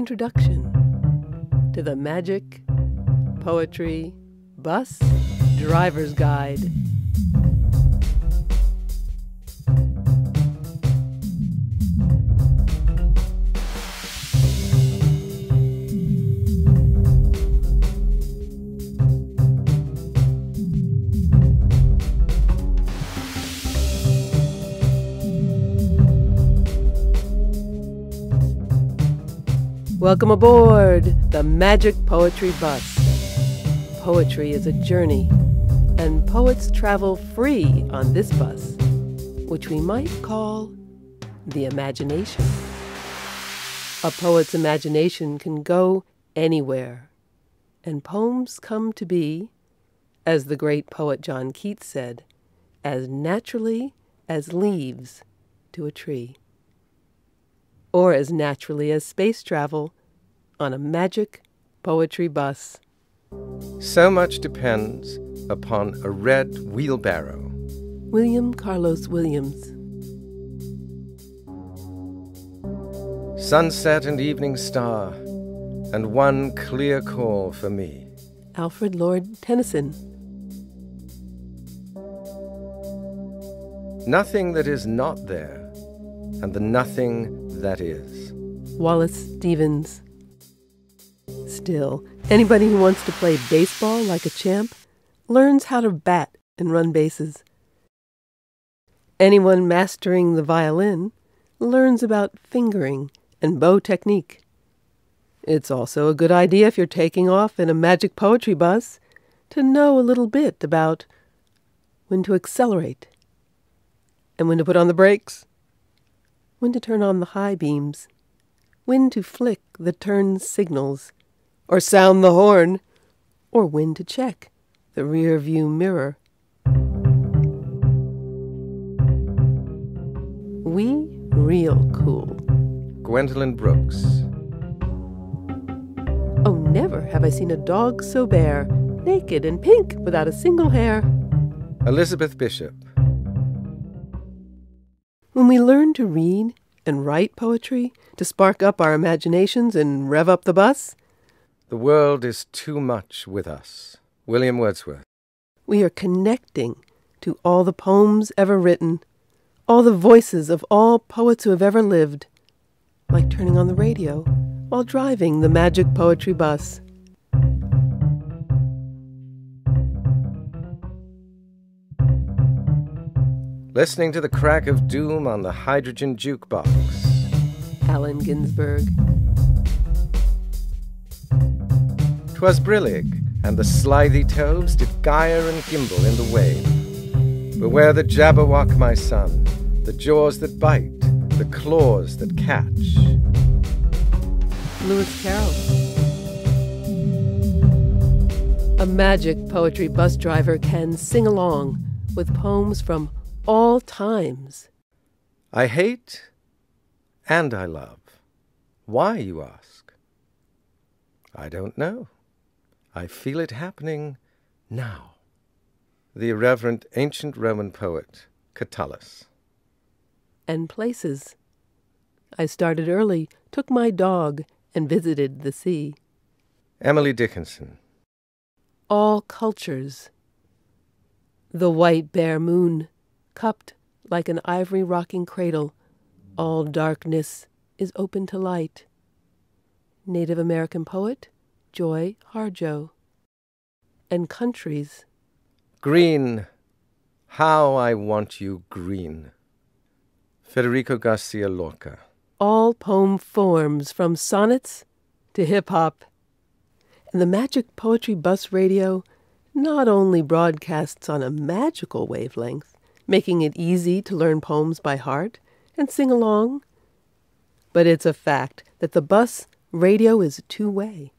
introduction to the Magic Poetry Bus Driver's Guide. Welcome aboard the Magic Poetry Bus. Poetry is a journey, and poets travel free on this bus, which we might call the imagination. A poet's imagination can go anywhere, and poems come to be, as the great poet John Keats said, as naturally as leaves to a tree, or as naturally as space travel on a magic poetry bus. So much depends upon a red wheelbarrow. William Carlos Williams. Sunset and evening star, and one clear call for me. Alfred Lord Tennyson. Nothing that is not there, and the nothing that is. Wallace Stevens. Still, anybody who wants to play baseball like a champ learns how to bat and run bases. Anyone mastering the violin learns about fingering and bow technique. It's also a good idea if you're taking off in a magic poetry bus to know a little bit about when to accelerate and when to put on the brakes, when to turn on the high beams, when to flick the turn signals, or sound the horn, or when to check the rear view mirror. We real cool. Gwendolyn Brooks. Oh, never have I seen a dog so bare, naked and pink without a single hair. Elizabeth Bishop. When we learn to read and write poetry to spark up our imaginations and rev up the bus, The world is too much with us. William Wordsworth. we are connecting to all the poems ever written, all the voices of all poets who have ever lived, like turning on the radio while driving the magic poetry bus. Listening to the crack of doom on the hydrogen jukebox. Allen Ginsberg. 'Twas brillig, and the slithy toves did gyre and gimble in the wave. Beware the Jabberwock, my son, the jaws that bite, the claws that catch. Lewis Carroll. A magic poetry bus driver can sing along with poems from all times. I hate and I love. Why, you ask? I don't know. I feel it happening now. The irreverent ancient Roman poet, Catullus. And places. I started early, took my dog, and visited the sea. Emily Dickinson. All cultures. The white bare moon, cupped like an ivory rocking cradle, all darkness is open to light. Native American poet, Joy Harjo. And countries. Green. How I want you green. Federico Garcia Lorca. All poem forms from sonnets to hip-hop. And the Magic Poetry Bus Radio not only broadcasts on a magical wavelength, making it easy to learn poems by heart and sing along, but it's a fact that the bus radio is two-way.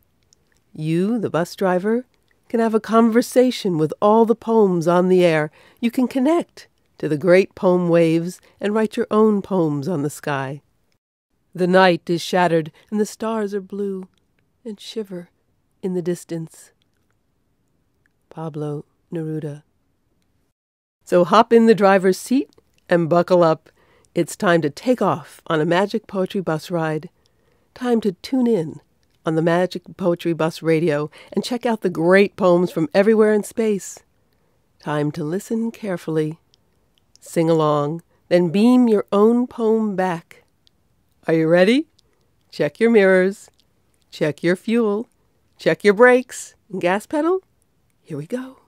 You, the bus driver, can have a conversation with all the poems on the air. You can connect to the great poem waves and write your own poems on the sky. The night is shattered and the stars are blue and shiver in the distance. Pablo Neruda. So hop in the driver's seat and buckle up. It's time to take off on a magic poetry bus ride. Time to tune in on the Magic Poetry Bus Radio and check out the great poems from everywhere in space. Time to listen carefully, sing along, then beam your own poem back. Are you ready? Check your mirrors, check your fuel, check your brakes and gas pedal. Here we go.